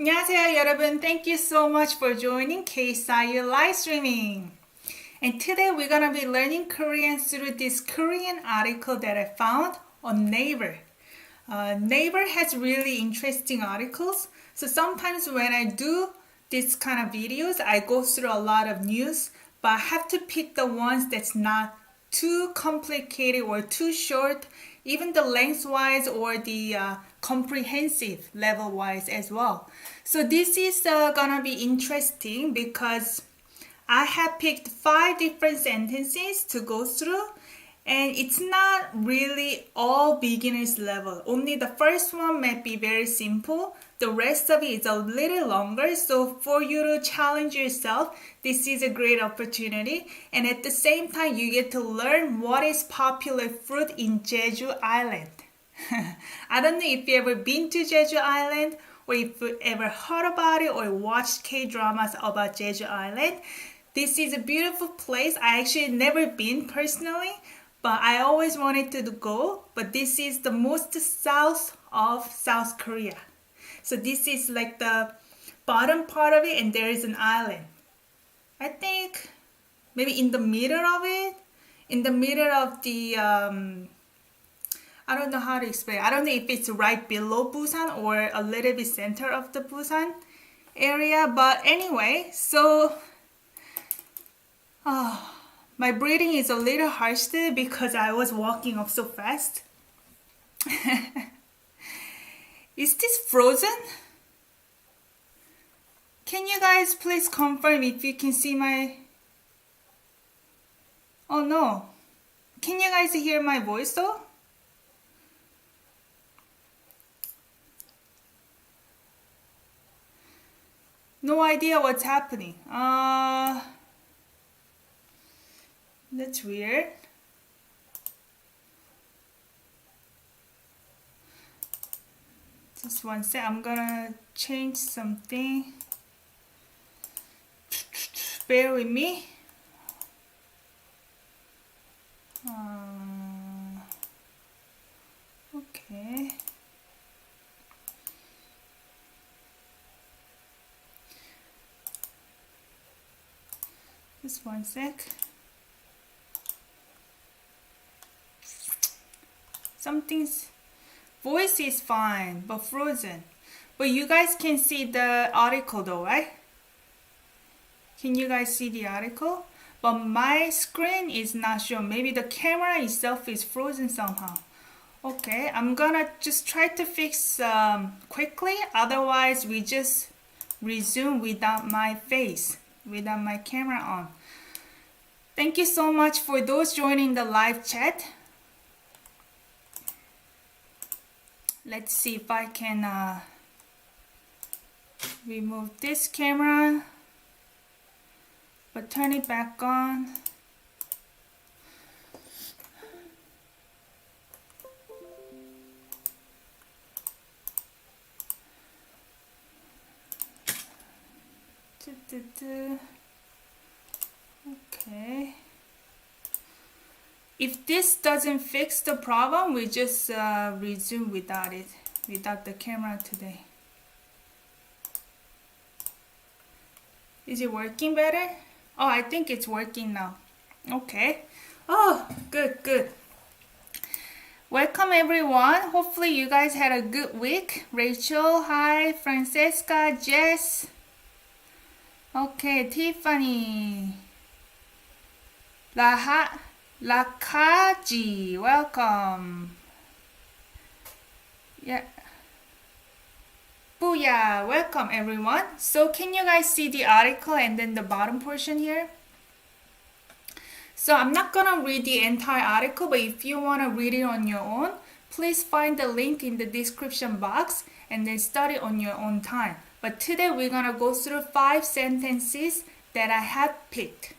안녕하세요, 여러분. Thank you so much for joining KSTYLEyo live streaming. And today we're gonna be learning Korean through this Korean article that I found on Naver. Naver has really interesting articles. So sometimes when I do this kind of videos, I go through a lot of news, but I have to pick the ones that's not too complicated or too short, even the lengthwise or the comprehensive level wise as well. So this is gonna be interesting because I have picked 5 different sentences to go through, and it's not really all beginners level. Only the first one might be very simple. The rest of it is a little longer. So for you to challenge yourself, this is a great opportunity. And at the same time, you get to learn what is popular fruit in Jeju Island. I don't know if you ever been to Jeju Island or if you ever heard about it or watched K-dramas about Jeju Island. This is a beautiful place. I actually never been personally, but I always wanted to go. But this is the most south of South Korea. So this is like the bottom part of it, and there is an island. I think maybe in the middle of it, in the middle of the, I don't know how to explain. I don't know if it's right below Busan or a little bit center of the Busan area. But anyway, so my breathing is a little harsh today because I was walking up so fast. Is this frozen? Can you guys please confirm if you can see my... Oh no. Can you guys hear my voice though? No idea what's happening. That's weird. Just one sec, I'm gonna change something. Bear with me. Okay. Just one sec. Something's voice is fine, but frozen. But you guys can see the article though, right? Can you guys see the article? But my screen is not sure. Maybe the camera itself is frozen somehow. Okay, I'm gonna just try to fix quickly. Otherwise, we just resume without my face, without my camera on. Thank you so much for those joining the live chat. Let's see if I can remove this camera, but turn it back on. Okay. If this doesn't fix the problem, we just resume without it, without the camera today. Is it working better? Oh, I think it's working now. Okay. Oh, good, good. Welcome everyone. Hopefully you guys had a good week. Rachel, hi. Francesca, Jess. Okay, Tiffany. Lakaji, welcome. Yeah. Booyah, welcome everyone. So can you guys see the article and then the bottom portion here? So I'm not gonna read the entire article, but if you wanna read it on your own, please find the link in the description box and then study on your own time. But today we're gonna go through 5 sentences that I have picked.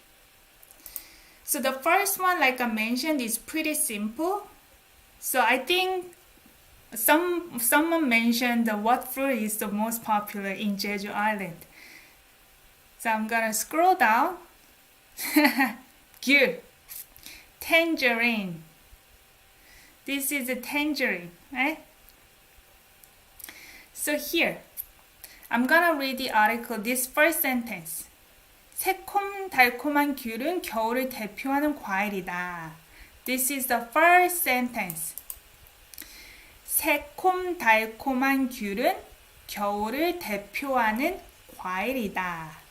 So the first one, like I mentioned, is pretty simple. So I think someone mentioned what fruit is the most popular in Jeju Island. So I'm gonna scroll down. Good. Tangerine. This is a tangerine, right? So here, I'm gonna read the article, this first sentence. 새콤달콤한 귤은 겨울을 대표하는 과일이다. This is the first sentence. 새콤달콤한 귤은 겨울을 대표하는 과일이다.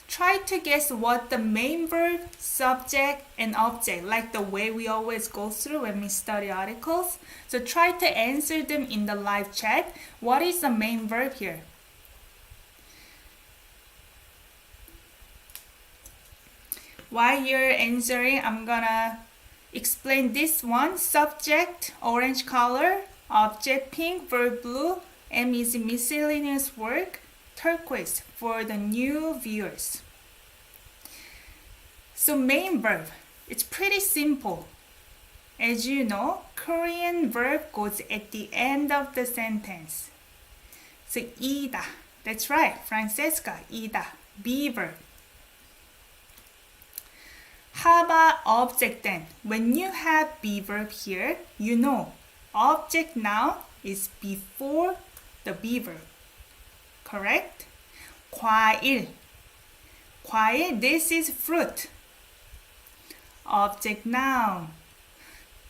Try to guess what the main verb, subject, and object, like the way we always go through when we study articles. So try to answer them in the live chat. What is the main verb here? While you're answering, I'm gonna explain this one. Subject, orange color. Object, pink. Verb, blue. M is miscellaneous work. Turquoise for the new viewers. So main verb, it's pretty simple. As you know, Korean verb goes at the end of the sentence. So 이다. That's right, Francesca, 이다. Be verb. How about object then? When you have be verb here, you know object noun is before the be verb. Correct? 과일. 과일, this is fruit. Object noun.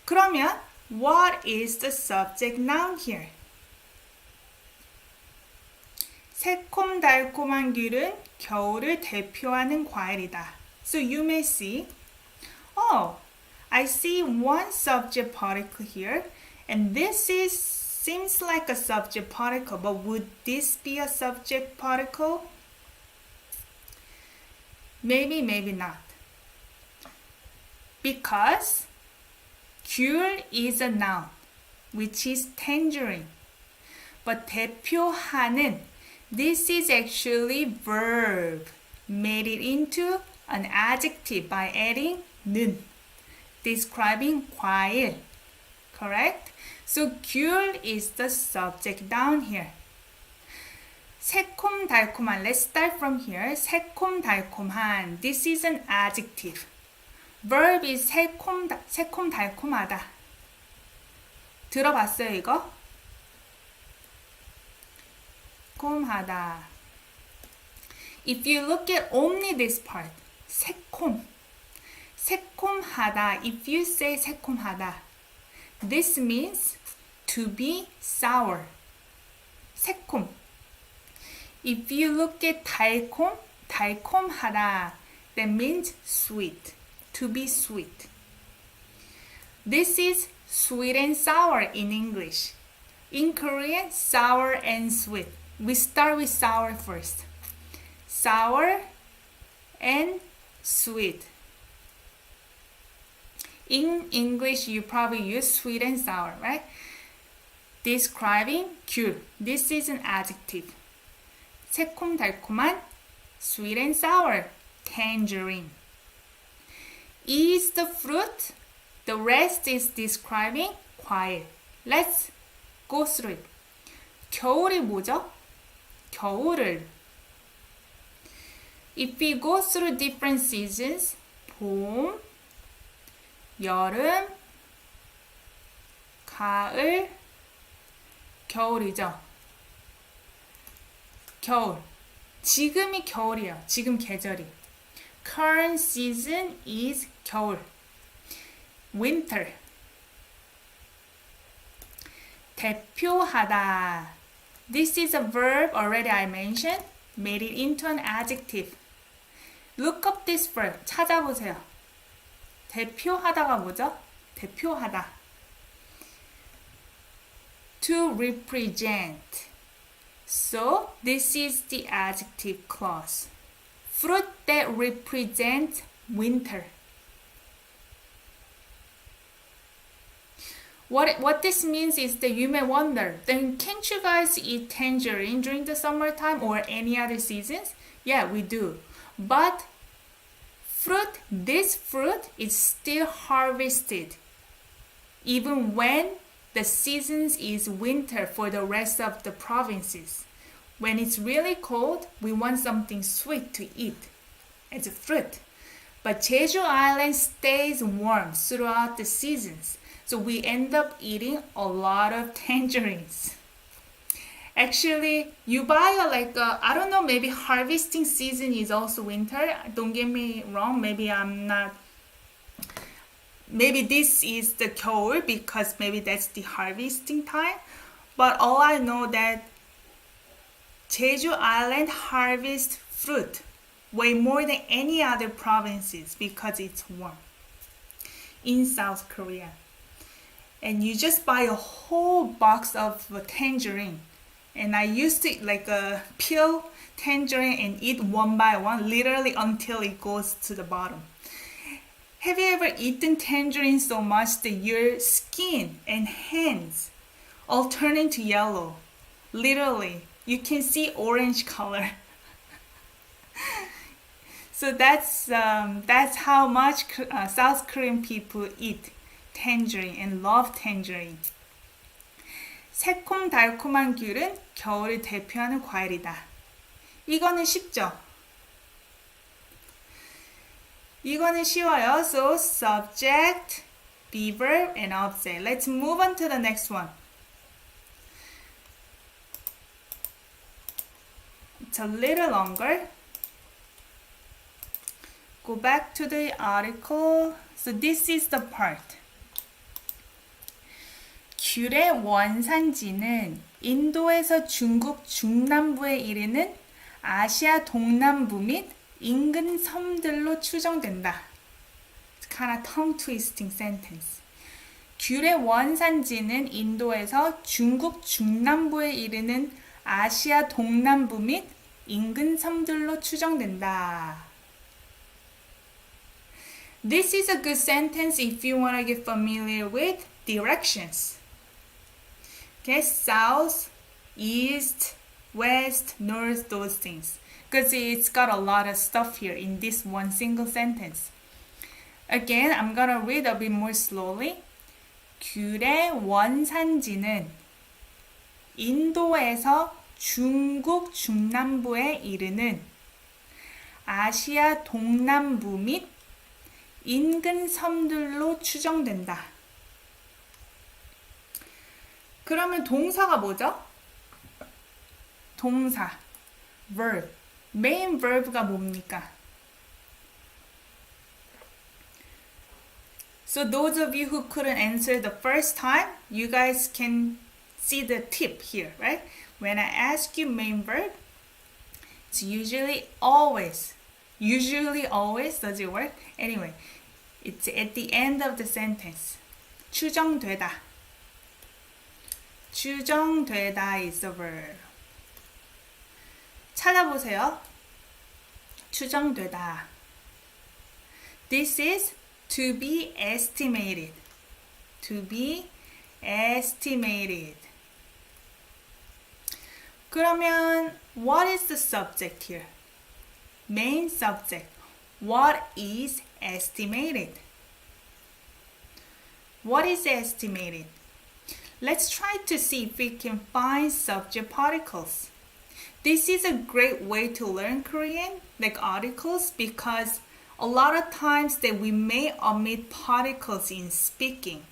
그러면 what is the subject noun here? 새콤달콤한 귤은 겨울을 대표하는 과일이다. So you may see, oh, I see one subject particle here, and this seems like a subject particle, but would this be a subject particle? Maybe, maybe not. Because 귤 is a noun, which is tangerine. But 대표하는, this is actually verb, made it into an adjective by adding 는, describing 과일. Correct? So 귤 is the subject down here. 새콤달콤한, let's start from here. 새콤달콤한, this is an adjective. Verb is 새콤달콤하다. 들어봤어요 이거? 새콤하다. If you look at only this part, 새콤하다. If you say 새콤하다, this means to be sour. 새콤. If you look at 달콤하다, that means sweet. To be sweet. This is sweet and sour in English. In Korean, sour and sweet. We start with sour first. Sour and sweet. In English, you probably use sweet and sour, right? Describing 귤. This is an adjective. 새콤달콤한, sweet and sour, tangerine. Is the fruit. The rest is describing 과일. Let's go through it. 겨울이 뭐죠? 겨울을. If we go through different seasons, 봄, 여름, 가을, 겨울이죠. 겨울. 지금이 겨울이에요. 지금 계절이. Current season is 겨울. Winter. 대표하다. This is a verb already I mentioned. Made it into an adjective. Look up this verb. 찾아보세요. 대표하다가 뭐죠? 대표하다. To represent. So, this is the adjective clause. Fruit that represents winter. What this means is that you may wonder, then can't you guys eat tangerine during the summertime or any other seasons? Yeah, we do. But this fruit is still harvested even when the seasons is winter for the rest of the provinces. When it's really cold, we want something sweet to eat as a fruit. But Jeju Island stays warm throughout the seasons, so we end up eating a lot of tangerines. Actually, you buy I don't know, maybe harvesting season is also winter. Don't get me wrong, maybe I'm not, maybe this is the 겨울 because maybe that's the harvesting time. But all I know that Jeju Island harvests fruit way more than any other provinces because it's warm in South Korea. And you just buy a whole box of tangerine. And I used to peel tangerine and eat one by one, literally until it goes to the bottom. Have you ever eaten tangerine so much that your skin and hands all turn into yellow? Literally, you can see orange color. So that's how much South Korean people eat tangerine and love tangerine. 새콤달콤한 귤은 겨울을 대표하는 과일이다. 이거는 쉽죠? 이거는 쉬워요. So subject, be verb, and object. Let's move on to the next one. It's a little longer. Go back to the article. So this is the part. 귤의 원산지는 인도에서 중국 중남부에 이르는 아시아 동남부 및 인근 섬들로 추정된다. It's kind of tongue twisting sentence. 귤의 원산지는 인도에서 중국 중남부에 이르는 아시아 동남부 및 인근 섬들로 추정된다. This is a good sentence if you want to get familiar with directions. Okay, south, east, west, north, those things. Because it's got a lot of stuff here in this one single sentence. Again, I'm gonna read a bit more slowly. 귤의 원산지는 인도에서 중국 중남부에 이르는 아시아 동남부 및 인근 섬들로 추정된다. 그러면 동사가 뭐죠? 동사, verb. main verb가 뭡니까? So those of you who couldn't answer the first time, you guys can see the tip here, right? When I ask you main verb, it's usually always. Usually always, does it work? Anyway, it's at the end of the sentence. 추정되다. 추정되다 is the verb. 찾아보세요. 추정되다. This is to be estimated. To be estimated. 그러면 what is the subject here? Main subject. What is estimated? What is estimated? Let's try to see if we can find subject particles. This is a great way to learn Korean, like articles, because a lot of times that we may omit particles in speaking.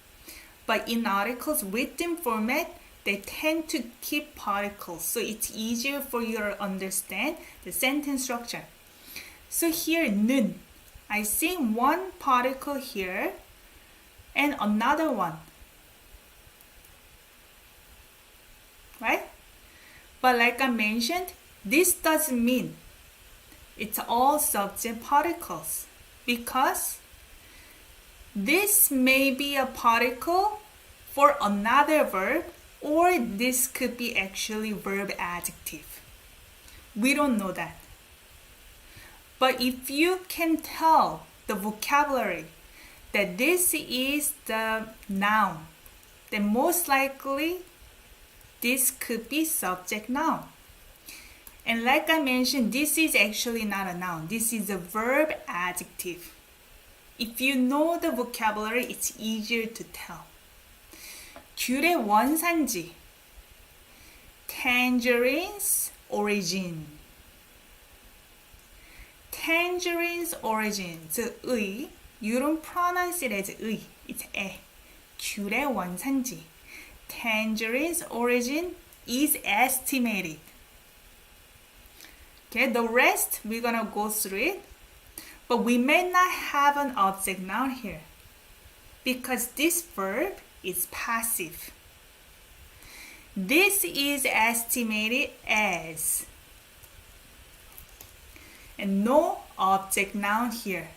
But in articles, written format, they tend to keep particles. So it's easier for you to understand the sentence structure. So here, 는. I see one particle here and another one. Right? But like I mentioned, this doesn't mean it's all subject particles because this may be a particle for another verb or this could be actually verb adjective. We don't know that. But if you can tell the vocabulary that this is the noun, then most likely this could be subject noun. And like I mentioned, this is actually not a noun. This is a verb adjective. If you know the vocabulary, it's easier to tell. 귤의 원산지. Tangerine's origin. Tangerine's origin. So, 의. You don't pronounce it as 의. It's 에. 귤의 원산지. Tangerine's origin is estimated. Okay, the rest we're gonna go through it, but we may not have an object noun here because this verb is passive. This is estimated as, and no object noun here,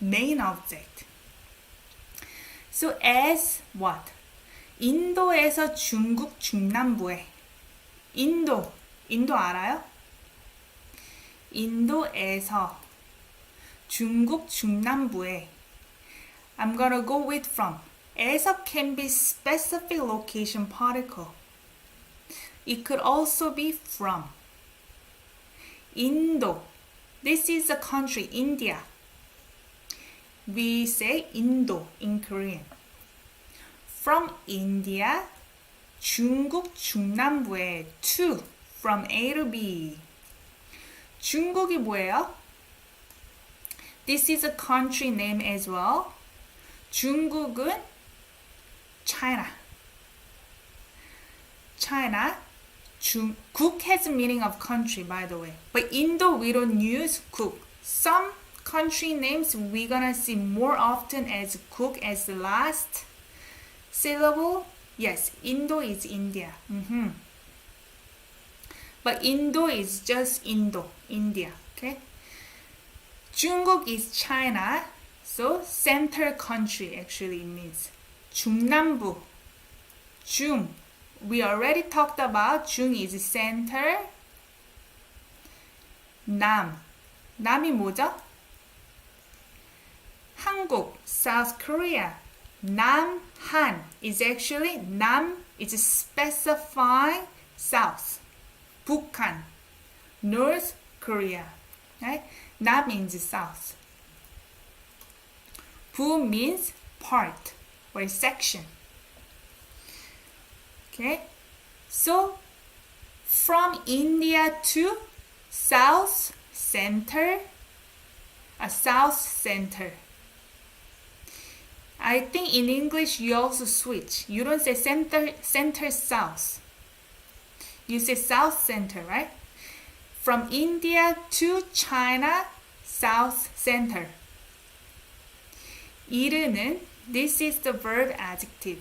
main object. So as what? 인도에서 중국 중남부에. 인도 알아요? 인도에서 중국 중남부에. I'm gonna go with from. 에서 can be specific location particle. It could also be from. Indo. This is a country, India. We say Indo in Korean. From India, 중국 중남부에 to, from A to B. 중국이 뭐예요? This is a country name as well. 중국은 China. China. 국 has a meaning of country, by the way. But Indo, we don't use 국. Some country names we're gonna see more often as 국 as the last syllable. Yes, Indo is India. But Indo is just Indo, India. Okay. 중국 is China. So center country actually it means. 중남부. 중. We already talked about 중 is center. 남. 남이 뭐죠? 한국, South Korea. 남한 is actually 남 is specifying south. 북한, North Korea. Right? 남 means south. 부 means part or section. Okay, so from India to south center, south center. I think in English you also switch. You don't say center south. You say south center, right? From India to China, south center. 이르는, this is the verb adjective.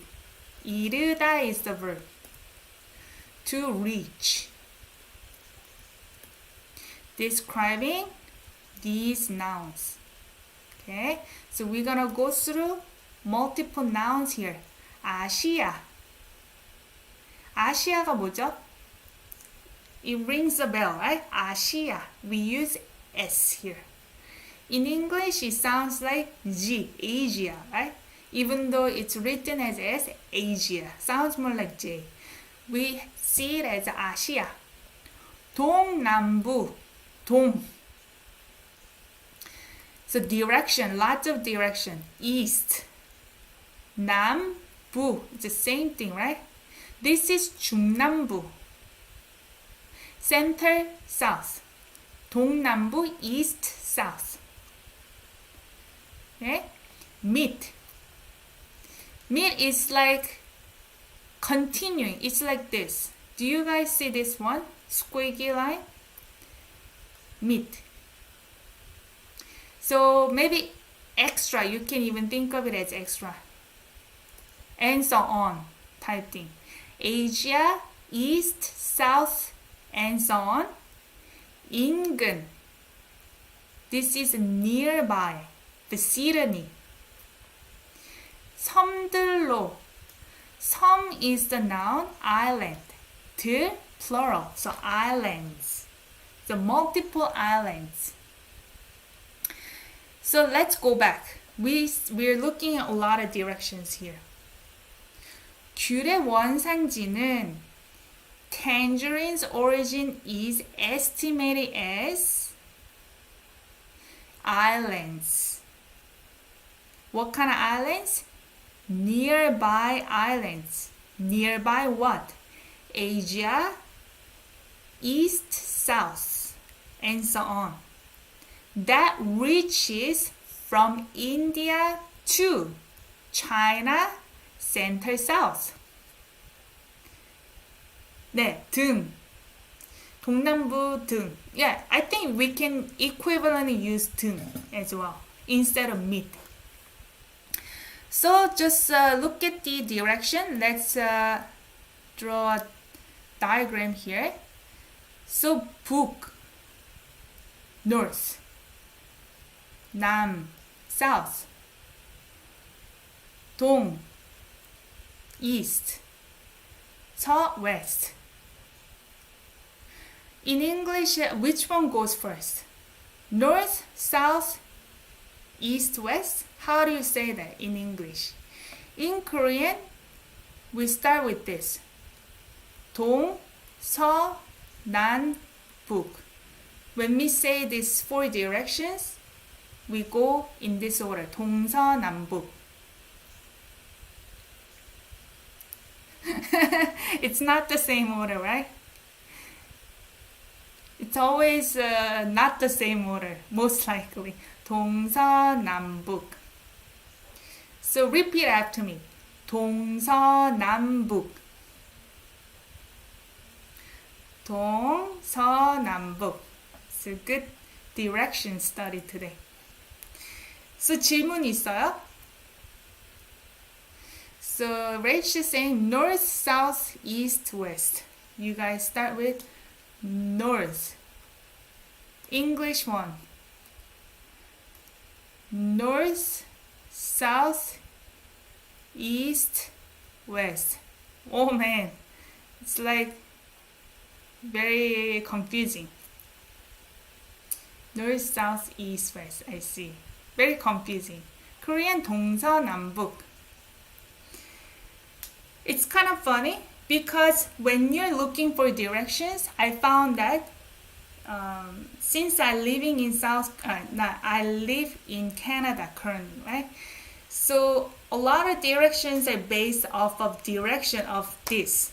이르다 is the verb. To reach. Describing these nouns. Okay, so we're gonna go through multiple nouns here. 아시아. 아시아가 뭐죠? It rings a bell, right? 아시아. We use S here. In English, it sounds like G, Asia, right? Even though it's written as S, Asia. Sounds more like J. We see it as 아시아. 동남부, 동. So direction, lots of direction. East. 남부, it's the same thing, right? This is 중남부. Center, south. 동남부, east, south. Okay? Mid. Mid is like continuing. It's like this. Do you guys see this one? Squiggly line? Mid. So maybe extra. You can even think of it as extra. And so on type thing. Asia, east, south, and so on. 인근. This is nearby. Vicinity. 섬들로. 섬 is the noun, island. 들, plural. So islands. So multiple islands. So let's go back. We're looking at a lot of directions here. 귤의 원산지는 tangerine's origin is estimated as islands. What kind of islands? Nearby islands. Nearby what? Asia, east, south, and so on. That reaches from India to China, center, south. 네, 등. 동남부 등. Yeah, I think we can equivalently use 등 as well instead of mid. So just look at the direction. Let's draw a diagram here. So 북, north. 남, south. 동, east. 서, west. In English, which one goes first? North, south, east, west? How do you say that in English? In Korean, we start with this. 동, 서, 남, 북. When we say these four directions, we go in this order. 동서남북. It's not the same order, right? It's always not the same order, most likely. 동서남북. So repeat after me. 동서남북. 동서남북. It's a good direction study today. So 질문 있어요? So Rach is saying north, south, east, west. You guys start with north. English one. North, south, east, west. Oh man, it's like very confusing. North, south, east, west. I see. Very confusing. Korean 동서남북. It's kind of funny because when you're looking for directions, I found that since I live in Canada currently, right? So a lot of directions are based off of direction of this.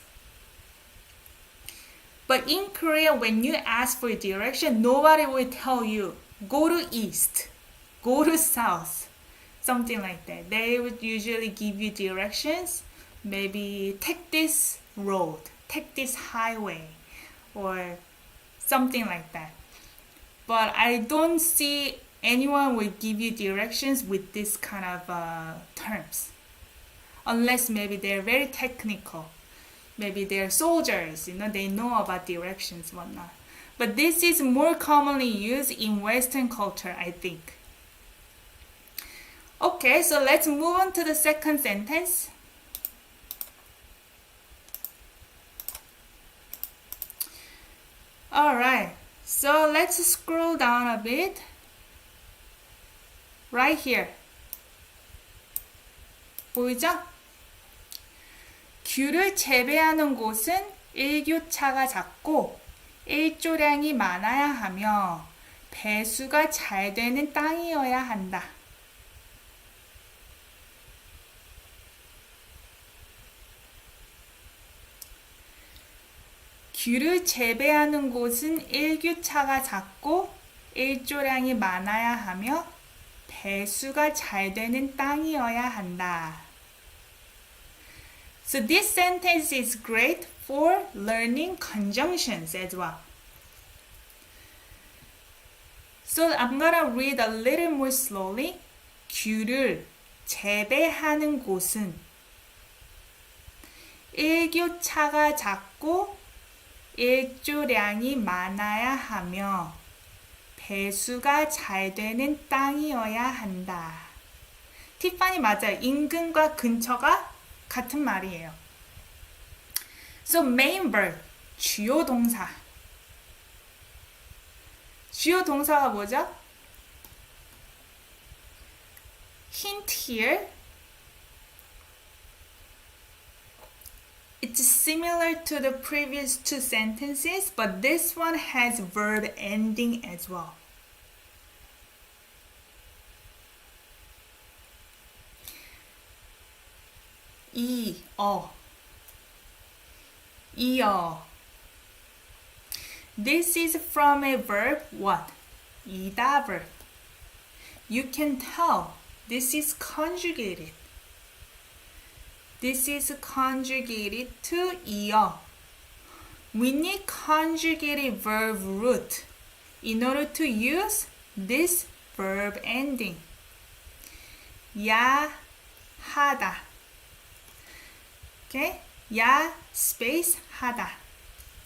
But in Korea, when you ask for direction, nobody will tell you, go to east, go to south, something like that. They would usually give you directions, maybe take this road, take this highway, or something like that. But I don't see anyone will give you directions with this kind of terms. Unless maybe they're very technical. Maybe they're soldiers, they know about directions, whatnot. But this is more commonly used in Western culture, I think. Okay, so let's move on to the second sentence. Alright, so let's scroll down a bit. Right here. 보이죠? 귤을 재배하는 곳은 일교차가 작고 일조량이 많아야 하며 배수가 잘 되는 땅이어야 한다. 귤을 재배하는 곳은 일교차가 작고 일조량이 많아야 하며 배수가 잘 되는 땅이어야 한다. So this sentence is great for learning conjunctions as well. So I'm gonna read a little more slowly. 귤을 재배하는 곳은 일교차가 작고 일조량이 많아야 하며 배수가 잘 되는 땅이어야 한다. 티파니 맞아요. 인근과 근처가 같은 말이에요. So main verb, 주요 동사. 주요 동사가 뭐죠? Hint here. It's similar to the previous two sentences, but this one has verb ending as well. 이어. This is from a verb, what? 이다 verb. You can tell this is conjugated. This is conjugated to 이어. we need conjugated verb root in order to use this verb ending. 야, 하다. Okay? 야, space, 하다.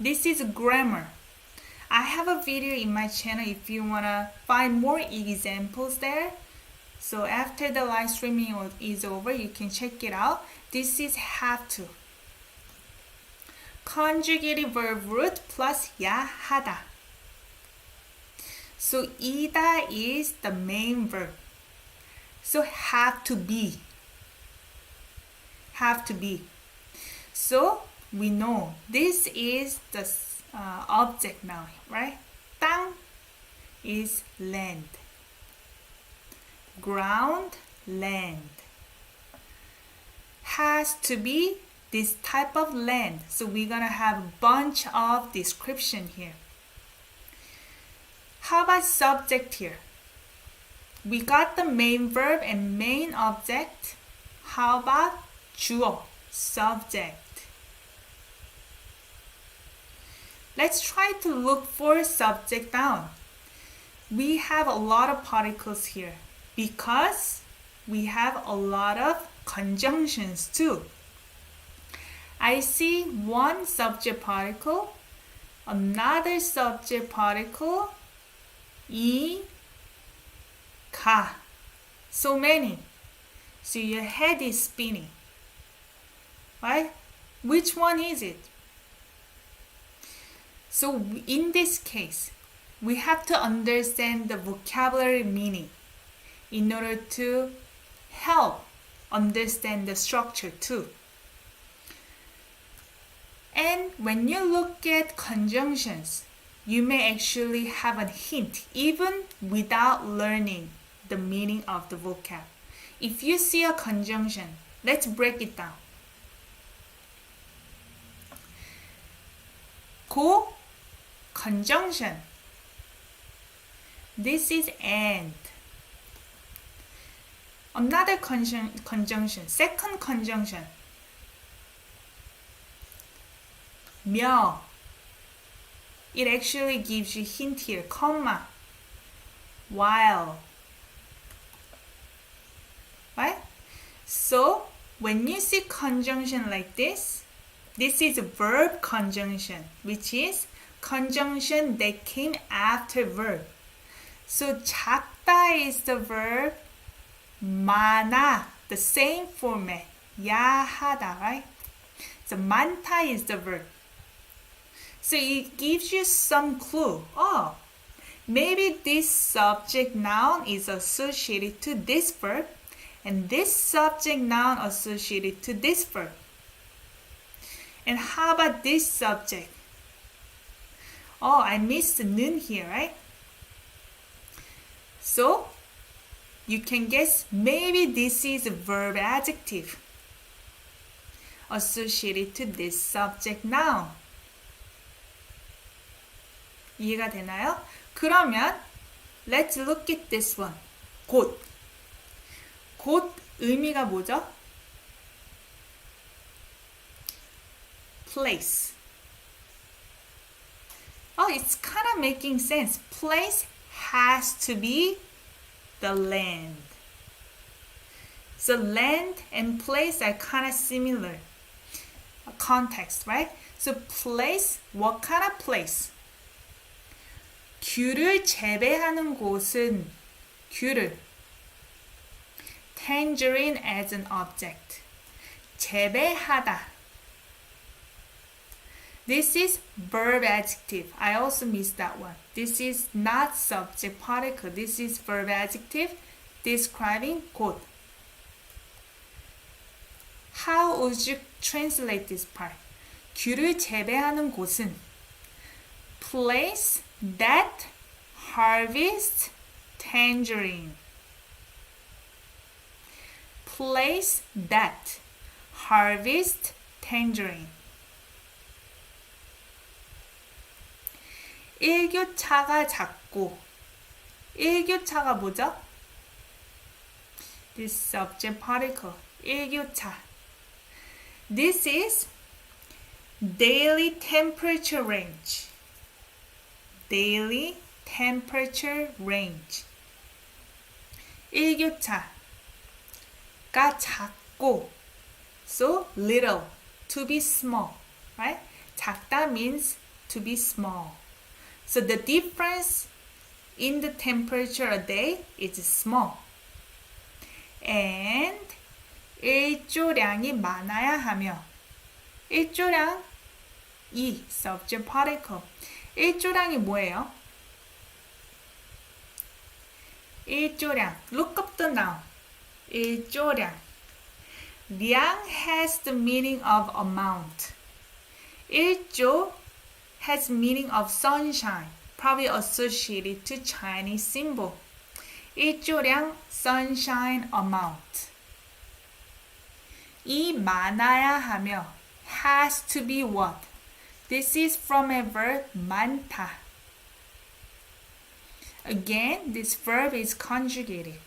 This is grammar. I have a video in my channel if you want to find more examples there. So after the live streaming is over, you can check it out. This is have to. Conjugated verb root plus 야, 하다. So 이다 is the main verb. So have to be. Have to be. So we know this is the object now, right? 땅 is land. Ground, land. Has to be this type of land. So we're gonna have a bunch of description here. How about subject here? We got the main verb and main object. How about 주어, subject? Let's try to look for subject noun. We have a lot of particles here because we have a lot of conjunctions too. I see one subject particle, another subject particle, 이, 가. So many. So your head is spinning. Right? Which one is it? So in this case, we have to understand the vocabulary meaning in order to help understand the structure too. And when you look at conjunctions, you may actually have a hint even without learning the meaning of the vocab. If you see a conjunction, let's break it down. 고, conjunction. This is and. Another conjunction, second conjunction. 며. It actually gives you hint here, comma. While. Right? So, when you see conjunction like this is a verb conjunction, which is conjunction that came after verb. So, 작다 is the verb, 많아, the same format, 야하다, right? So, 많다 is the verb. So, it gives you some clue. Oh, maybe this subject noun is associated to this verb, and this subject noun associated to this verb. And how about this subject? Oh, I missed the 는 here, right? So, you can guess maybe this is a verb adjective associated to this subject noun. 이해가 되나요? 그러면 let's look at this one. 곳. 곳 의미가 뭐죠? Place. Oh, it's kind of making sense. Place has to be the land. So land and place are kind of similar context, right? So place, what kind of place? 귤을 재배하는 곳은 귤을. Tangerine as an object. 재배하다. This is verb adjective. I also missed that one. This is not subject particle. This is verb adjective describing 곳. How would you translate this part? 귤을 재배하는 곳은 place that harvests tangerine. Place that harvests tangerine. 일교차가 작고 일교차가 뭐죠? This subject particle 일교차. This is daily temperature range. daily temperature range. 일교차가 작고, so little, to be small, right? 작다 means to be small. So the difference in the temperature a day is small. And 일조량이 많아야 하며, 일조량 이 subject particle. 일조량이 뭐예요? 일조량. Look up the noun. 일조량. 량 has the meaning of amount. 일조 has meaning of sunshine, probably associated to Chinese symbol. 일조량 sunshine amount. 이 많아야 하며 has to be what? This is from a verb 많다. Again, this verb is conjugated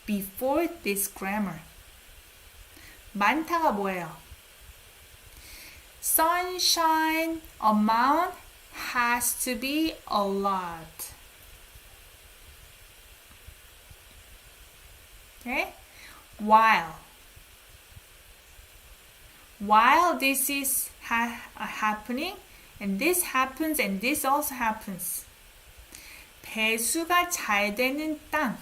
before this grammar. 많다가 뭐예요? Sunshine amount has to be a lot. Okay? While this is happening, and this happens, and this also happens. 배수가 잘 되는 땅.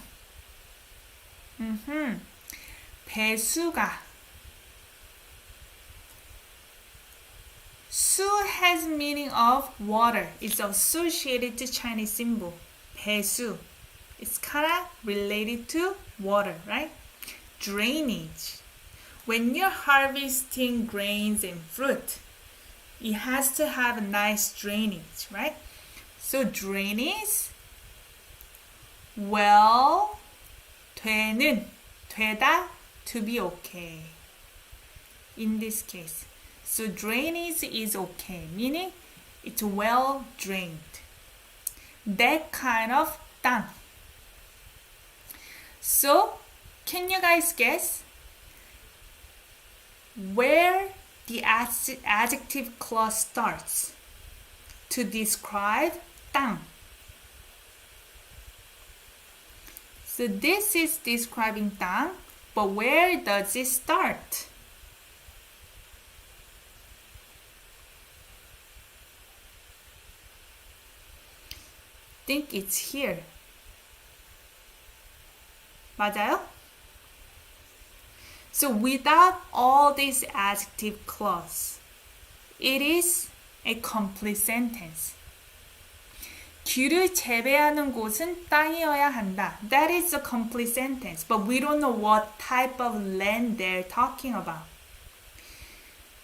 배수가. 수 has meaning of water. It's associated to Chinese symbol. 배수. It's kind of related to water, right? Drainage. When you're harvesting grains and fruit, it has to have a nice drainage, right? So drainage, well, 되는, 되다, to be okay. In this case. So drainage is okay, meaning it's well drained. That kind of 땅. So, can you guys guess where the adjective clause starts to describe 땅? So this is describing 땅, but where does it start? Think it's here. 맞아요? So without all this adjective clause, it is a complete sentence. 귤을 재배하는 곳은 땅이어야 한다. That is a complete sentence, but we don't know what type of land they're talking about.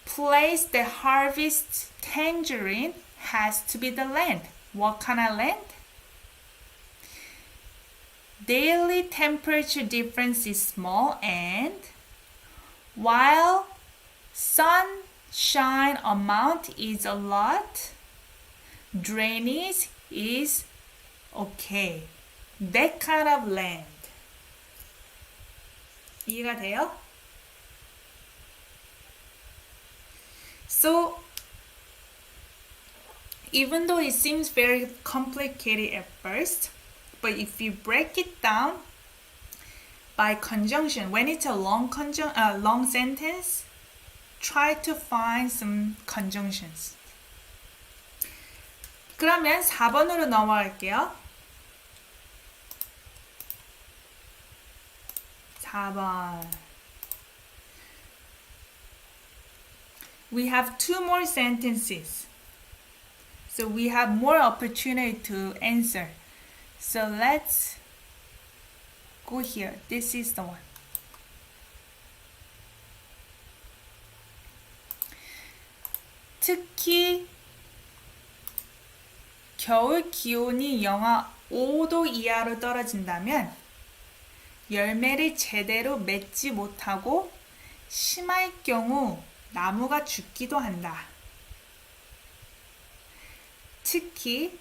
Place that harvests tangerine has to be the land. What kind of land? Daily temperature difference is small, and while sunshine amount is a lot, drainage is okay. That kind of land. 이해가 돼요? So, even though it seems very complicated at first, but if you break it down by conjunction, when it's a long sentence, try to find some conjunctions. 그러면 4번으로 넘어갈게요. 4번. We have 2 more sentences. So we have more opportunity to answer. So let's go here. This is the one. 특히 겨울 기온이 영하 5도 이하로 떨어진다면 열매를 제대로 맺지 못하고 심할 경우 나무가 죽기도 한다. 특히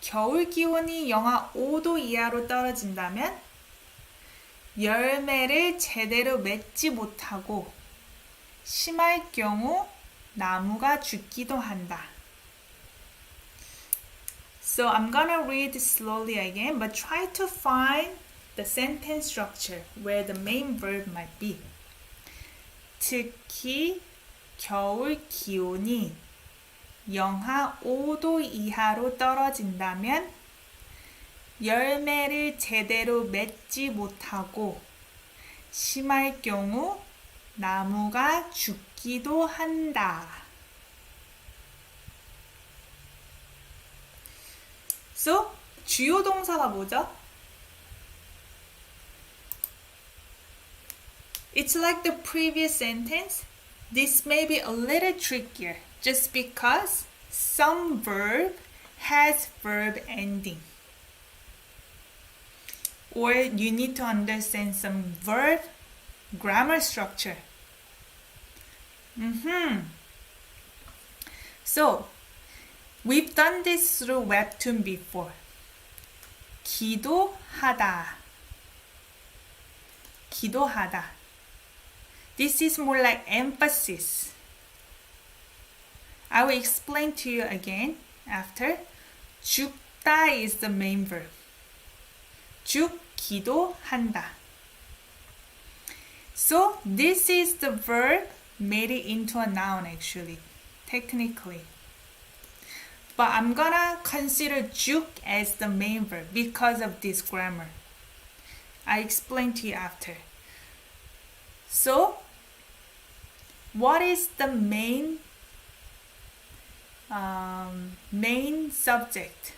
겨울 기온이 영하 5도 이하로 떨어진다면 열매를 제대로 맺지 못하고 심할 경우 나무가 죽기도 한다. So I'm gonna read slowly again, but try to find the sentence structure where the main verb might be. 특히 겨울 기온이 영하 5도 이하로 떨어진다면 열매를 제대로 맺지 못하고 심할 경우 나무가 죽기도 한다. So, 주요 동사가 뭐죠? It's like the previous sentence. This may be a little trickier just because some verb has verb ending. Or you need to understand some verb grammar structure. So, we've done this through webtoon before. 기도하다. 기도하다. This is more like emphasis. I will explain to you again after. 죽다 is the main verb. 죽기도 한다. So this is the verb made it into a noun actually, technically. But I'm gonna consider juk as the main verb because of this grammar. I explain to you after. So, what is the main subject?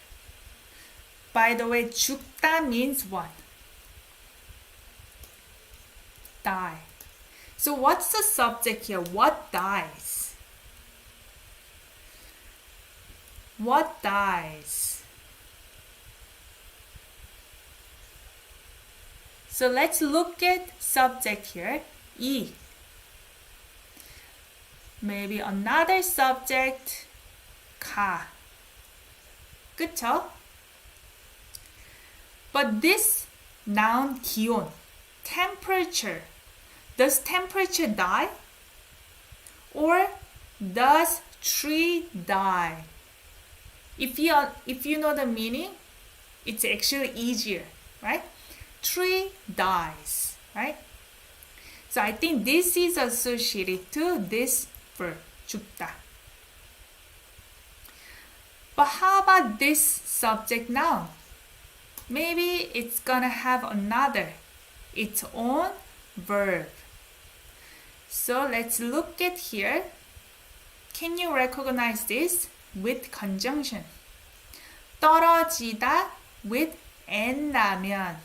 By the way, 죽다 means what? Die. So what's the subject here? What dies? What dies? So let's look at subject here. E. Maybe another subject. 가. 그쵸? But this noun 기온, temperature, does temperature die? Or does tree die? If you know the meaning, it's actually easier, right? Tree dies, right? So I think this is associated to this verb, 죽다. But how about this subject noun? Maybe it's gonna have its own verb. So let's look at here. Can you recognize this with conjunction? 떨어지다 with 엔라면.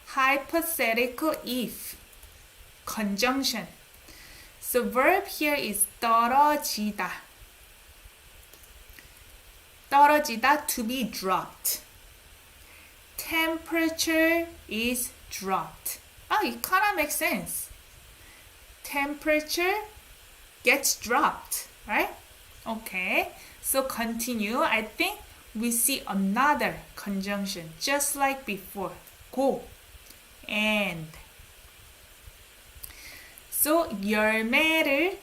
Hypothetical if. Conjunction. So verb here is 떨어지다. 떨어지다, to be dropped. Temperature is dropped. Oh, it kind of makes sense. Temperature gets dropped, right? Okay, so continue. I think we see another conjunction, just like before. Go. And. So, 열매를,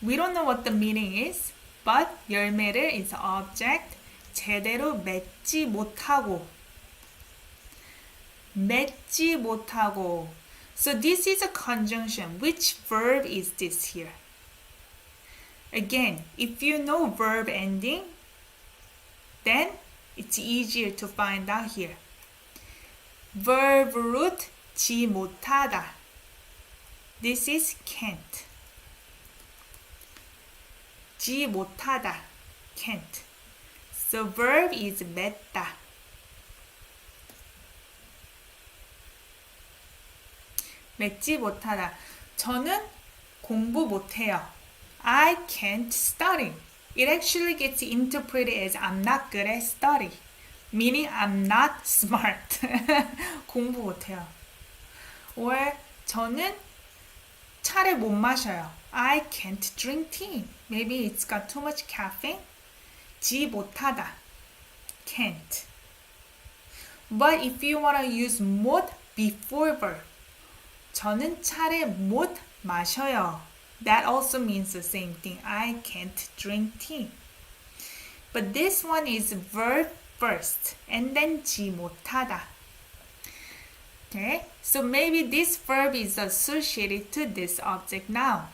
we don't know what the meaning is, but 열매를 is object. 제대로 맺지 못하고. 맺지 못하고. So this is a conjunction. Which verb is this here? Again, if you know verb ending, then it's easier to find out here. Verb root 지 못하다. This is can't. 지 못하다. Can't. So verb is 맺다. 맺지 못하다. 저는 공부 못해요. I can't study. It actually gets interpreted as I'm not good at study. Meaning I'm not smart. 공부 못해요. Or 저는 차를 못 마셔요. I can't drink tea. Maybe it's got too much caffeine. 지 못하다. Can't. But if you want to use 못 before verb, 저는 차를 못 마셔요. That also means the same thing. I can't drink tea. But this one is verb first and then 지 못하다. Okay, so maybe this verb is associated to this object now.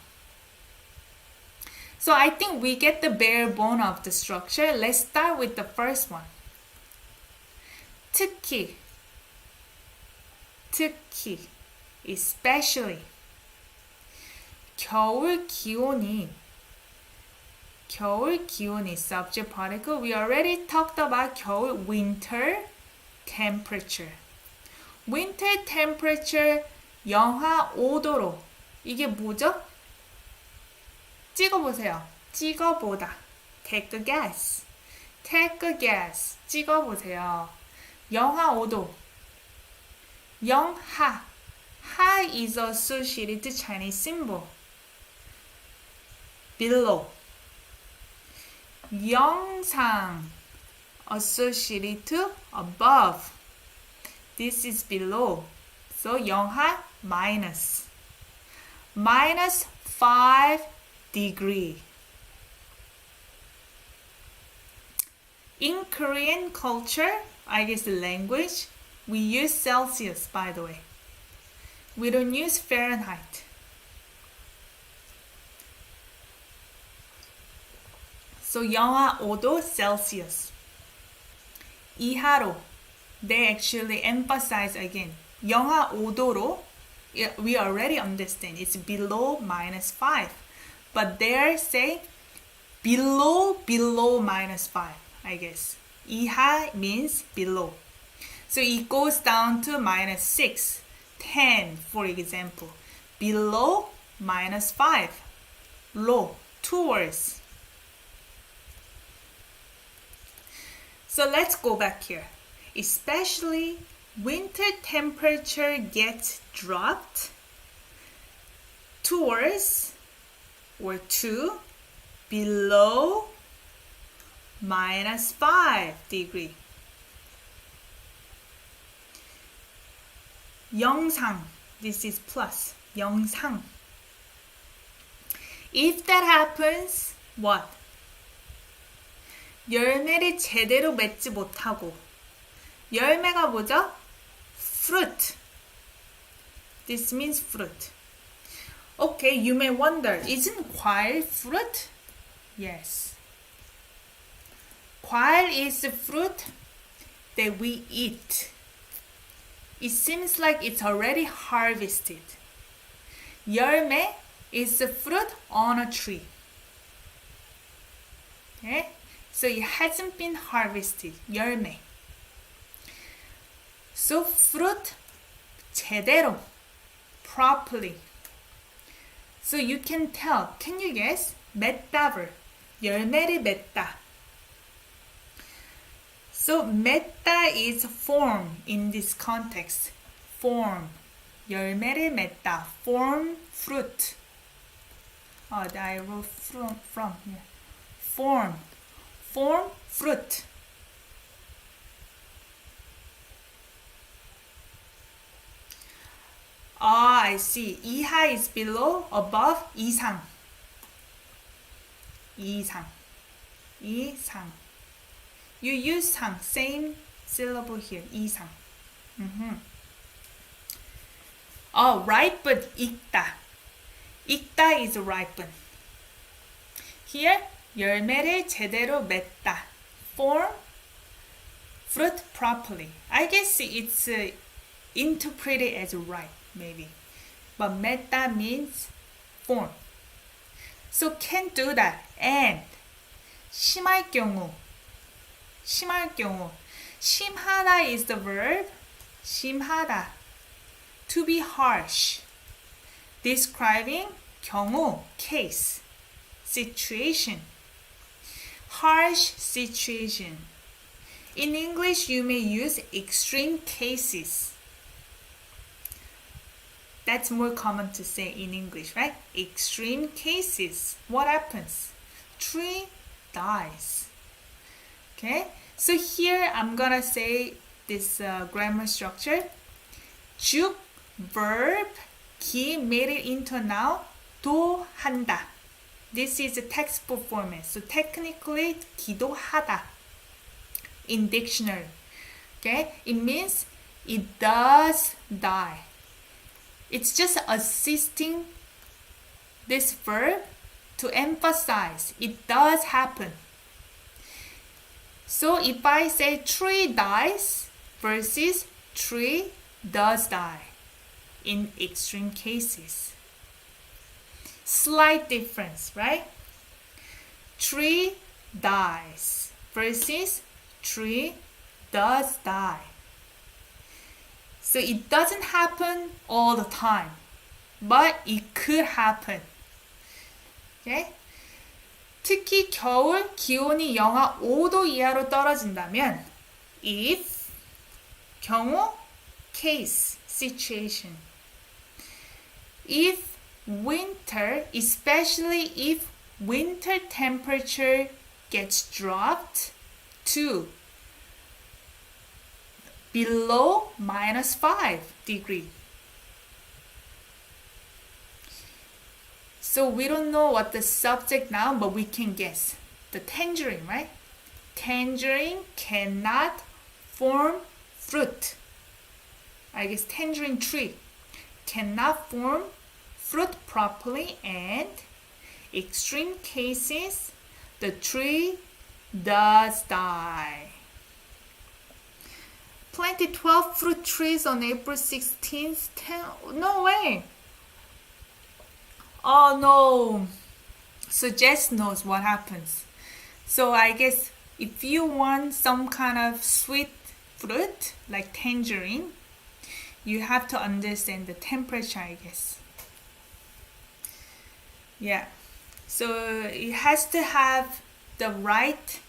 So I think we get the bare bone of the structure. Let's start with the first one. 특히, 특히, especially. 겨울 기온이 subject particle. We already talked about 겨울, winter temperature. Winter temperature 영하 5도로. 이게 뭐죠? 찍어보세요. 찍어보다. Take a guess. Take a guess. 찍어보세요. 영하 5도. 영하. 하 is associated to Chinese symbol. Below. 영상 associated to above. This is below. So 영하 minus. Minus 5 degree. In Korean culture, I guess the language, we use Celsius, by the way. We don't use Fahrenheit. So 영하 5도 Celsius. 이하로. They actually emphasize again. 영하 5도로, we already understand it's below minus 5. But they say below minus 5, I guess. 이하 means below. So it goes down to minus 6, 10, for example. Below minus 5. Low, towards. So let's go back here. Especially winter temperature gets dropped towards or to below minus 5 degree. 영상, this is plus. 영상. If that happens, what? 열매를 제대로 맺지 못하고. 열매가 뭐죠? Fruit. This means fruit. Okay, you may wonder, isn't 과일 fruit? Yes. 과일 is the fruit that we eat. It seems like it's already harvested. 열매 is the fruit on a tree. Okay? So it hasn't been harvested. 열매. So fruit 제대로, properly. So you can tell, can you guess? 맺다 verb. 열매를 맺다. So 맺다 is form in this context. Form. 열매를 맺다. Form fruit. Oh, I wrote from here. Form. Form fruit. Ah, I see. 이하 is below, above, 이상. 이상. 이상. You use 상, same syllable here. 이상. Oh, ripen, 익다. 익다 is ripen. Here, 열매를 제대로 맺다. Form, fruit properly. I guess it's interpreted as ripe, maybe. But 맺다 means form. So can't do that. And 심할 경우. 심할 경우. 심하다 is the verb. 심하다. To be harsh. Describing 경우, case, situation. Harsh situation. In English, you may use extreme cases. That's more common to say in English, right? Extreme cases. What happens? Tree dies. Okay? So here I'm gonna say this grammar structure. 쭉, verb, 기 made it into noun. 기도한다. This is a textbook format. So technically, 기도하다 in dictionary. Okay, it means it does die. It's just assisting this verb to emphasize it does happen. So if I say tree dies versus tree does die in extreme cases. Slight difference, right? Tree dies versus tree does die. So it doesn't happen all the time, but it could happen. Okay? 특히 겨울 기온이 영하 5도 이하로 떨어진다면 if 경우 case situation if winter, especially if winter temperature gets dropped to below -5 degrees. So we don't know what the subject now, but we can guess. The tangerine, right? Tangerine cannot form fruit. I guess tangerine tree cannot form fruit properly, and extreme cases, the tree does die. Planted 12 fruit trees on April 16th. No way. Oh no. So Jess knows what happens. So I guess if you want some kind of sweet fruit, like tangerine, you have to understand the temperature, I guess. Yeah. So it has to have the right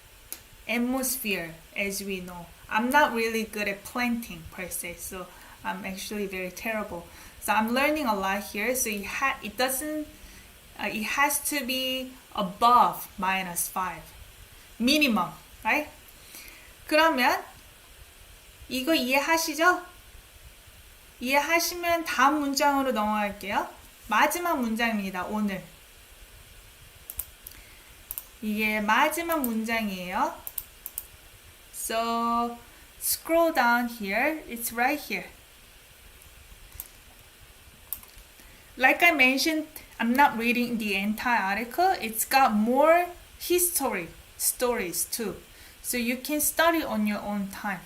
atmosphere, as we know. I'm not really good at planting per se, so I'm actually very terrible. So I'm learning a lot here. So it has to be above -5 minimum, right? 그러면 이거 이해하시죠? 이해하시면 다음 문장으로 넘어갈게요. 마지막 문장입니다, 오늘. 이게 마지막 문장이에요. So scroll down here. It's right here. Like I mentioned, I'm not reading the entire article. It's got more stories too. So you can study on your own time.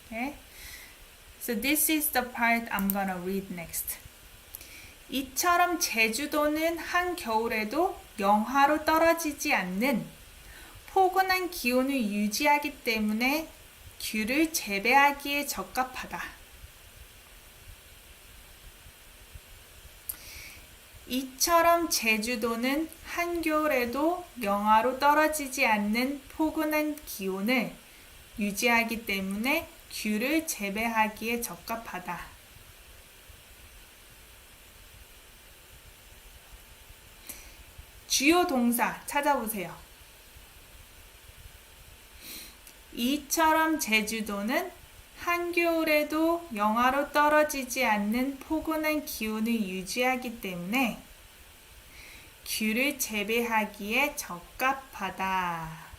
Okay? So this is the part I'm gonna read next. 이처럼 제주도는 한겨울에도 영하로 떨어지지 않는 포근한 기온을 유지하기 때문에 귤을 재배하기에 적합하다. 이처럼 제주도는 한겨울에도 영하로 떨어지지 않는 포근한 기온을 유지하기 때문에 귤을 재배하기에 적합하다. 주요 동사 찾아보세요. 이처럼 제주도는 한겨울에도 영하로 떨어지지 않는 포근한 기온을 유지하기 때문에 귤을 재배하기에 적합하다.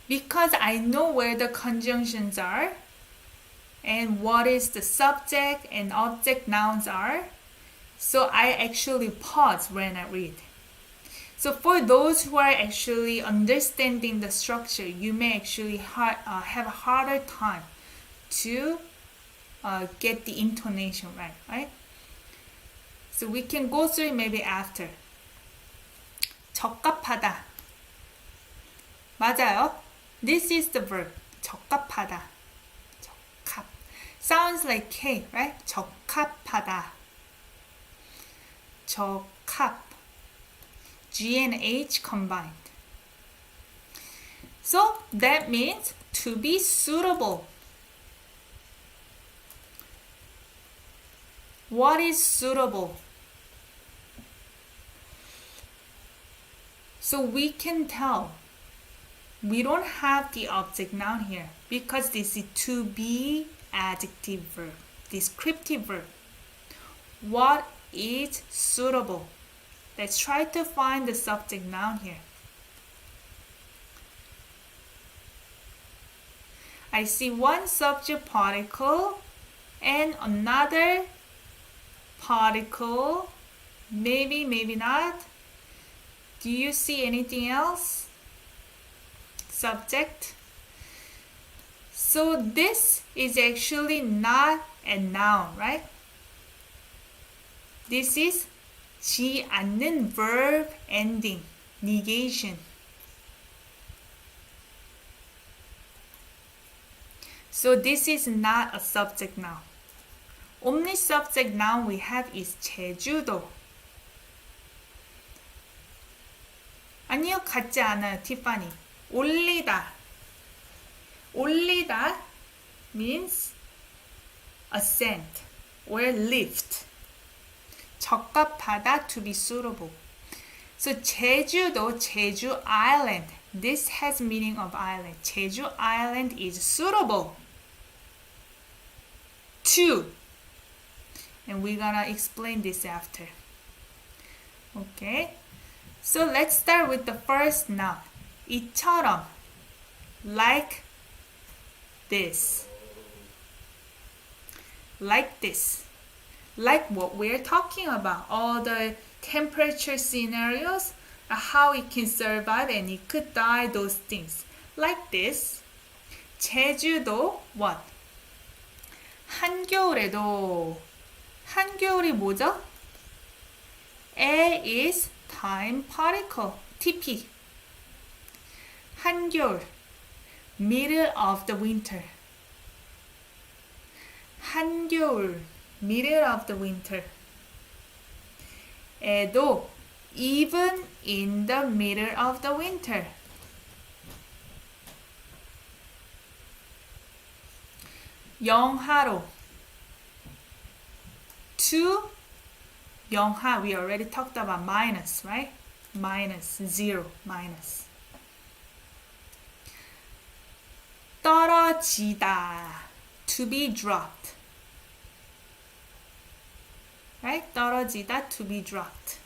Because I know where the conjunctions are and what is the subject and object nouns are, so I actually pause when I read. So for those who are actually understanding the structure, you may actually have a harder time to get the intonation right? So we can go through it maybe after. 적합하다. 맞아요. This is the verb. 적합하다. 적합. Sounds like K, right? 적합하다. 적합. G and H combined. So that means to be suitable. What is suitable? So we can tell. We don't have the object noun here because this is to be adjective verb. descriptive verb. What is suitable? Let's try to find the subject noun here. I see one subject particle and another particle. Maybe, maybe not. Do you see anything else? Subject. So this is actually not a noun, right? This is 지 않는 verb ending, negation. So this is not a subject noun. Only subject noun we have is 제주도. 아니요, 같지 않아요, 티파니. 올리다. 올리다 means ascend or lift. 적합하다, to be suitable. So 제주도, Jeju Island. This has meaning of island. Jeju Island is suitable to. And we're gonna explain this after. Okay. So let's start with the first noun. 이처럼. Like this. Like this. Like what we're talking about. All the temperature scenarios, how it can survive and it could die, those things. Like this. 제주도, what? 한겨울에도. 한겨울이 뭐죠? 에 is time particle, TP. 한겨울, middle of the winter. 한겨울, middle of the winter. 에도, even in the middle of the winter. 영하로, to 영하, we already talked about minus, right? Minus, zero, minus. 떨어지다, to be dropped. Right? 떨어지다, to be dropped.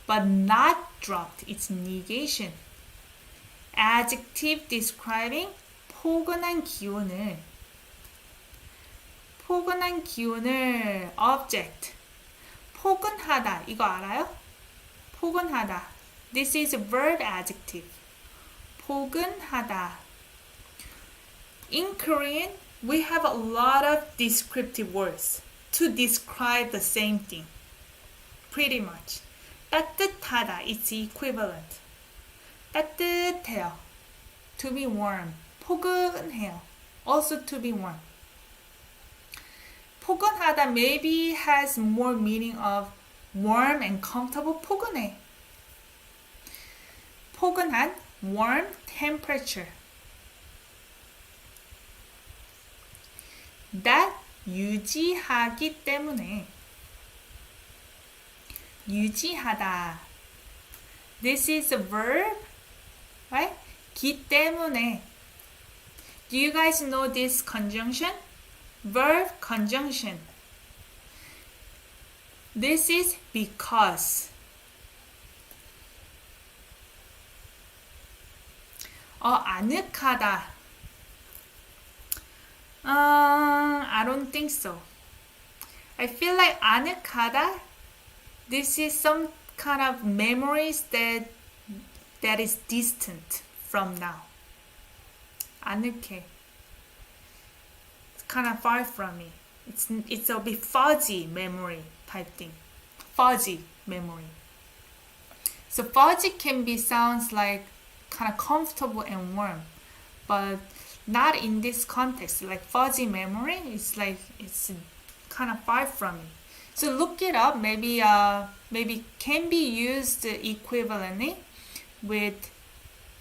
But not dropped, it's negation. Adjective describing 포근한 기온을. 포근한 기온을 object. 포근하다, 이거 알아요? 포근하다. This is a verb adjective. 포근하다. In Korean, we have a lot of descriptive words to describe the same thing. Pretty much. 따뜻하다, it's equivalent. 따뜻해요. To be warm. 포근해요. Also to be warm. 포근하다 maybe has more meaning of warm and comfortable. 포근해. 포근한, warm temperature. That 유지하기 때문에. 유지하다. This is a verb, right? 기 때문에. Do you guys know this conjunction? Verb conjunction. This is because. 아늑하다. I don't think so. I feel like 아늑하다, this is some kind of memories that is distant from now. 아늑해. It's kind of far from me. It's a bit fuzzy memory type thing. Fuzzy memory. So fuzzy can be sounds like kind of comfortable and warm, but not in this context. Like fuzzy memory, it's like it's kind of far from me. So look it up. Maybe can be used equivalently with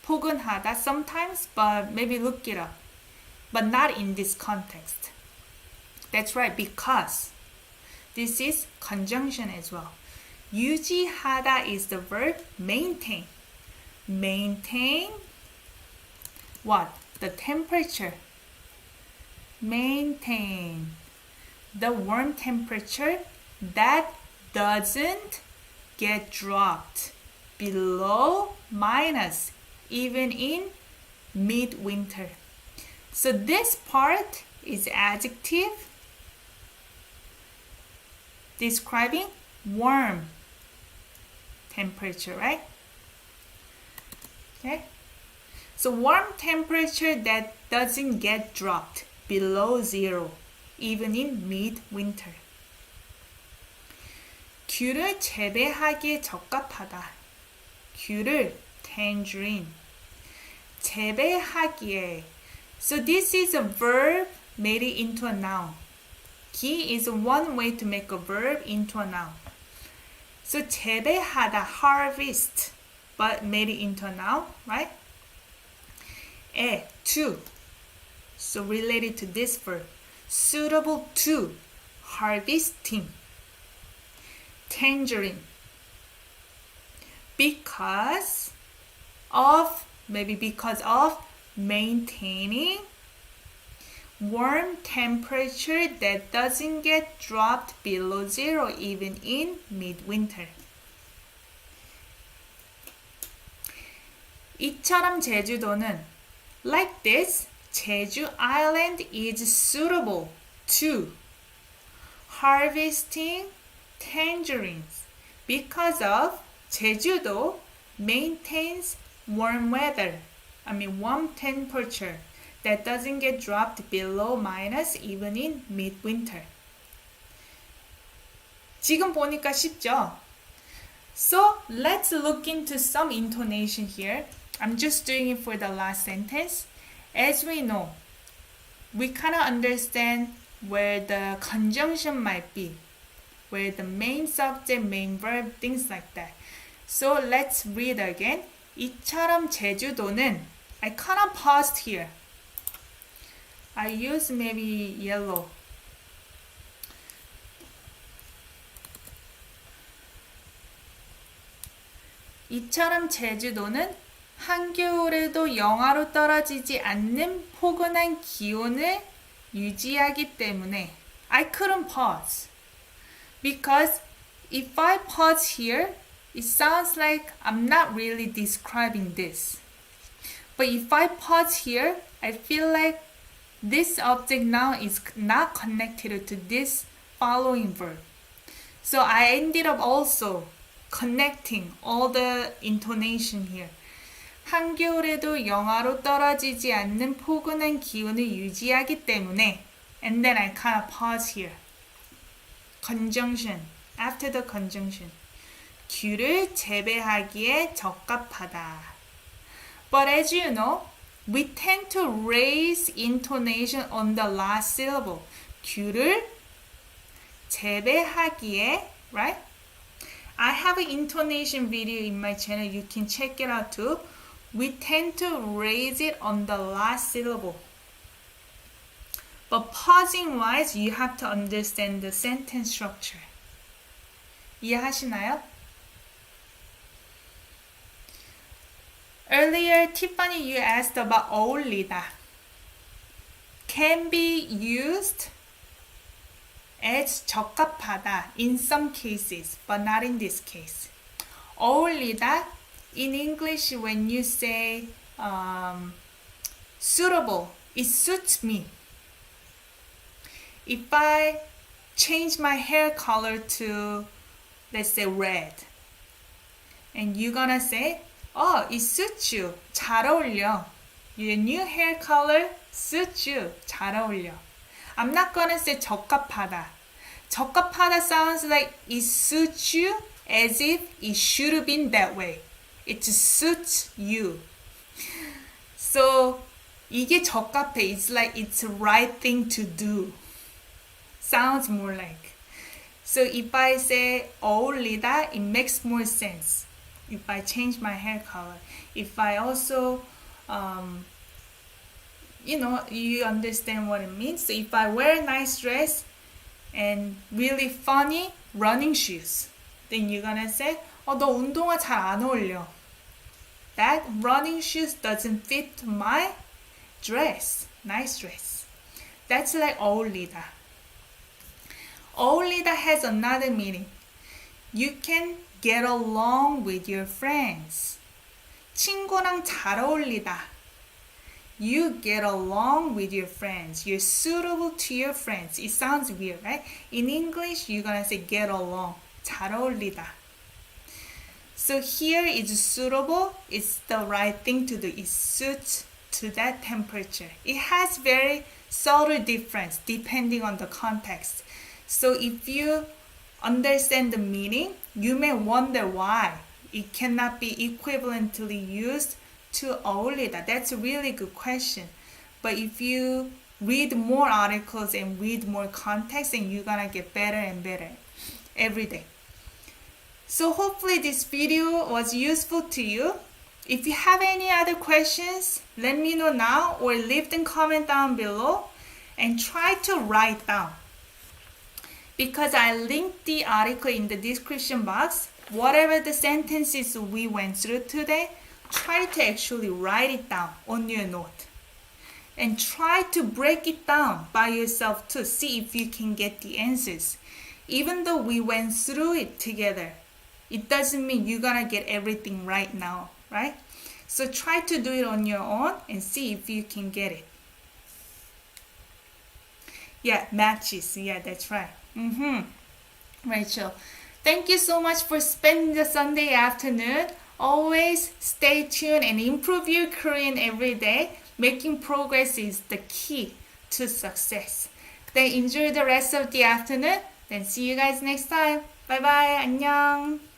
포근하다 sometimes, but maybe look it up. But not in this context. That's right, because this is conjunction as well. 유지하다 is the verb maintain. Maintain what? The temperature. maintain the warm temperature that doesn't get dropped below minus even in midwinter. So this part is adjective describing warm temperature, right? Okay. So warm temperature that doesn't get dropped below zero even in midwinter. 귤을 재배하기에 적합하다. 귤을 tangerine. 재배하기에. So this is a verb made it into a noun. 기 is one way to make a verb into a noun. So 재배하다, harvest, but made it into a noun, right? To. So related to this verb. Suitable to, harvesting. Tangerine. Because of maintaining warm temperature that doesn't get dropped below zero even in midwinter. 이처럼 제주도는 like this, Jeju Island is suitable to harvesting tangerines because of 제주도 maintains warm temperature that doesn't get dropped below minus even in midwinter. 지금 보니까 쉽죠? So let's look into some intonation here. I'm just doing it for the last sentence. As we know, we kind of understand where the conjunction might be, where the main subject, main verb, things like that. So let's read again. 이처럼 제주도는, I kind of paused here. I use maybe yellow. 이처럼 제주도는 한겨울에도 영하로 떨어지지 않는 포근한 기온을 유지하기 때문에 I couldn't pause. Because if I pause here, it sounds like I'm not really describing this. But if I pause here, I feel like this object now is not connected to this following verb. So I ended up also connecting all the intonation here. 한겨울에도 영하로 떨어지지 않는 포근한 기온을 유지하기 때문에 and then I kind of pause here. Conjunction. After the conjunction. 귤을 재배하기에 적합하다. But as you know, we tend to raise intonation on the last syllable. 귤을 재배하기에, right? I have an intonation video in my channel. You can check it out too. We tend to raise it on the last syllable. But pausing wise, you have to understand the sentence structure. 이해하시나요? Earlier, Tiffany, you asked about 어울리다. Can be used as 적합하다 in some cases, but not in this case. 어울리다, in English, when you say suitable, it suits me. If I change my hair color to, let's say, red, and you're gonna say, oh, it suits you. 잘 어울려. Your new hair color suits you. 잘 어울려. I'm not gonna say 적합하다. 적합하다 sounds like it suits you as if it should have been that way. It suits you. So 이게 적합해. It's like it's the right thing to do. Sounds more like. So if I say 어울리다, it makes more sense. If I change my hair color. If I also, you understand what it means. So if I wear a nice dress and really funny running shoes, then you're gonna say, 너 운동화 잘 안 어울려. That running shoes doesn't fit my dress, nice dress. That's like 어울리다. 어울리다 has another meaning. You can get along with your friends. 친구랑 잘 어울리다. You get along with your friends. You're suitable to your friends. It sounds weird, right? In English, you're gonna say get along. 잘 어울리다. So here is suitable. It's the right thing to do. It suits to that temperature. It has very subtle difference depending on the context. So if you understand the meaning, you may wonder why it cannot be equivalently used to 어울리다. That's a really good question. But if you read more articles and read more context, then you're gonna get better and better every day. So hopefully this video was useful to you. If you have any other questions, let me know now or leave them comment down below and try to write down. Because I linked the article in the description box, whatever the sentences we went through today, try to actually write it down on your note. And try to break it down by yourself to see if you can get the answers. Even though we went through it together, it doesn't mean you're gonna get everything right now, right? So try to do it on your own and see if you can get it. Yeah, matches. Yeah, that's right. Rachel, thank you so much for spending the Sunday afternoon. Always stay tuned and improve your Korean every day. Making progress is the key to success. Then enjoy the rest of the afternoon. Then see you guys next time. Bye bye. 안녕.